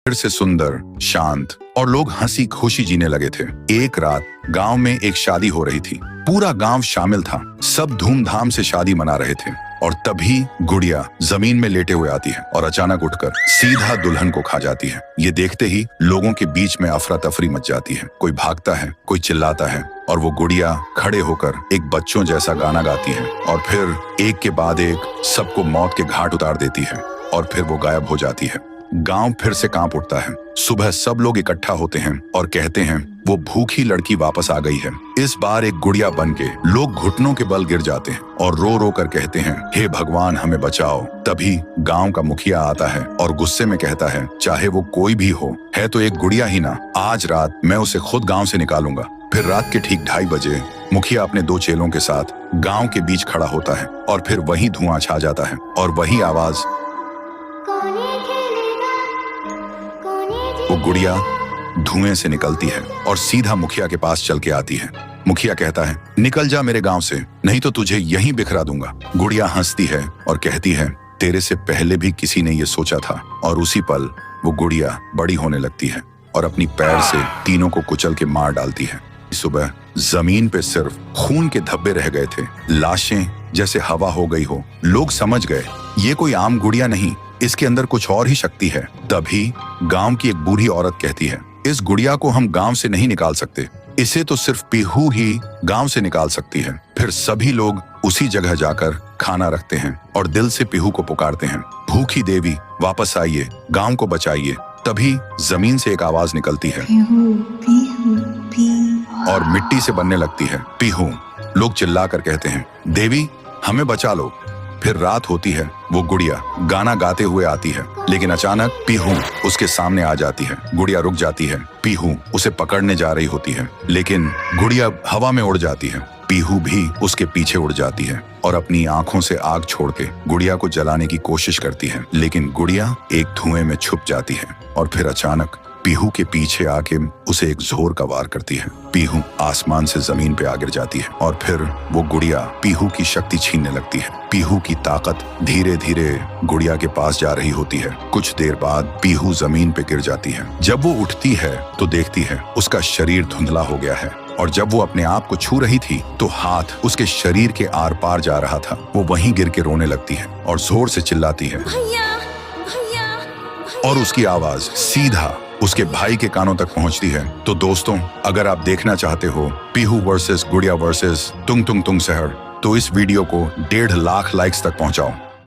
फिर से सुंदर, शांत और लोग हंसी खुशी जीने लगे थे। एक रात गांव में एक शादी हो रही थी। पूरा गांव शामिल था। सब धूमधाम से शादी मना रहे थे और तभी गुड़िया जमीन में लेटे हुए आती है और अचानक उठकर सीधा दुल्हन को खा जाती है। ये देखते ही लोगों के बीच में अफरा तफरी मच जाती है। कोई भागता है, कोई चिल्लाता है और वो गुड़िया खड़े होकर एक बच्चों जैसा गाना गाती है और फिर एक के बाद एक सबको मौत के घाट उतार देती है और फिर वो गायब हो जाती है। गांव फिर से कांप उठता है। सुबह सब लोग इकट्ठा होते हैं और कहते हैं वो भूखी लड़की वापस आ गई है। इस बार एक गुड़िया बन के लोग घुटनों के बल गिर जाते हैं और रो रो कर कहते हैं, हे भगवान हमें बचाओ। तभी गांव का मुखिया आता है और गुस्से में कहता है, चाहे वो कोई भी हो, है तो एक गुड़िया ही ना, आज रात मैं उसे खुद गांव से निकालूंगा। फिर रात के ठीक 2:30 बजे मुखिया अपने 2 चेलों के साथ गांव के बीच खड़ा होता है और फिर वही धुआं छा जाता है और वही आवाज, वो गुड़िया धुएं से निकलती है और सीधा मुखिया के पास चल के आती है। मुखिया कहता है, निकल जा मेरे गांव से, नहीं तो तुझे यहीं बिखरा दूंगा। गुड़िया हंसती है और कहती है, तेरे से पहले भी किसी ने ये सोचा था। और उसी पल वो गुड़िया बड़ी होने लगती है और अपनी पैर से तीनों को कुचल के मार डालती है। सुबह जमीन पे सिर्फ खून के धब्बे रह गए थे, लाशें जैसे हवा हो गई हो। लोग समझ गए ये कोई आम गुड़िया नहीं, इसके अंदर कुछ और ही शक्ति है। तभी गांव की एक बूढ़ी औरत कहती है, इस गुड़िया को हम गांव से नहीं निकाल सकते, इसे तो सिर्फ पीहू ही गांव से निकाल सकती है। फिर सभी लोग उसी जगह जाकर खाना रखते हैं और दिल से पीहू को पुकारते हैं, भूखी देवी वापस आइए, गांव को बचाइए। तभी जमीन से एक आवाज निकलती है पीहू, पीहू, पीहू। और मिट्टी से बनने लगती है पीहू। लोग चिल्लाकर कहते हैं, देवी हमें बचा लो। फिर रात होती है। वो गुड़िया गाना गाते हुए आती है, लेकिन अचानक पीहू उसके सामने आ जाती है। गुड़िया रुक जाती है। पीहू उसे पकड़ने जा रही होती है, लेकिन गुड़िया हवा में उड़ जाती है। पीहू भी उसके पीछे उड़ जाती है और अपनी आंखों से आग छोड़ के गुड़िया को जलाने की कोशिश करती है, लेकिन गुड़िया एक धुएं में छुप जाती है और फिर अचानक पीहू के पीछे आके उसे एक जोर का वार करती है। पीहू आसमान से जमीन पे आ गिर जाती है और फिर वो गुड़िया पीहू की शक्ति छीनने लगती है। पीहू की ताकत धीरे धीरे गुड़िया के पास जा रही होती है। कुछ देर बाद पीहू जमीन पे गिर जाती है। जब वो उठती है तो देखती है उसका शरीर धुंधला हो गया है और जब वो अपने आप को छू रही थी तो हाथ उसके शरीर के आर पार जा रहा था। वो वहीं गिर के रोने लगती है और जोर से चिल्लाती है, भैया, भैया। और उसकी आवाज सीधा उसके भाई के कानों तक पहुंचती है। तो दोस्तों, अगर आप देखना चाहते हो पीहू वर्सेस गुड़िया वर्सेस तुंग तुंग तुंग सहर, तो इस वीडियो को 1.5 लाख लाइक्स तक पहुंचाओ।